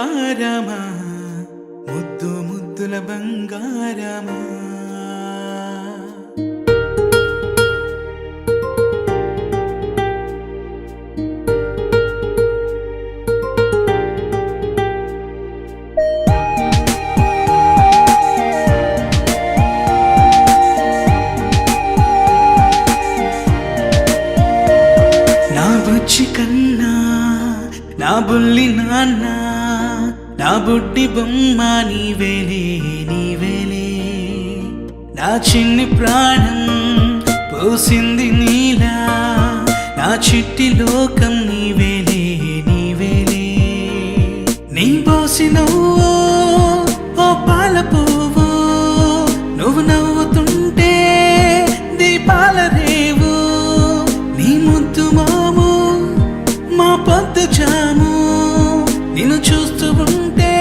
బంగారమా ముద్దు ముద్దుల బంగారమా నా బుజ్జి కన్నా నా బుల్లి నాన్న నా బుడ్డి బొమ్మ నీవేలే నీవేలే నా చిన్ని ప్రాణం పోసింది నీలా నా చిట్టి లోకం నీవేలే నీవేలే నీ పోసినవో ఓ పాల పువ్వు నువ్వు నవ్వుతుంటే దీపాల రేవు నీ ముద్దు మాము మా పొద్దు జాము నిన్ను చూస్తూ ఉంటే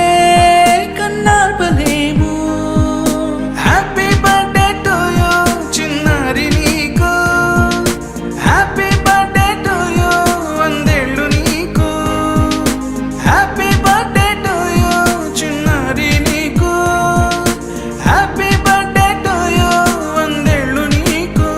కన్నార్పలేము హ్యాపీ బర్త్డే టు యూ చిన్నారి నీకు హ్యాపీ బర్త్డే టు యూ వందేళ్ళు నీకు హ్యాపీ బర్త్డే టు యూ చిన్నారి నీకు హ్యాపీ బర్త్డే టు యూ వందేళ్ళు నీకు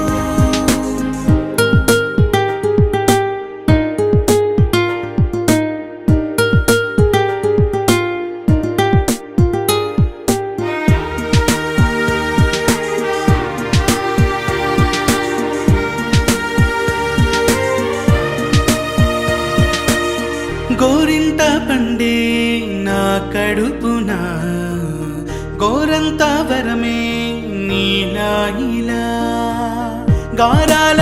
గోరింట పండే నా కడుపున గోరంత వరమే నీలా ఇలా గారాల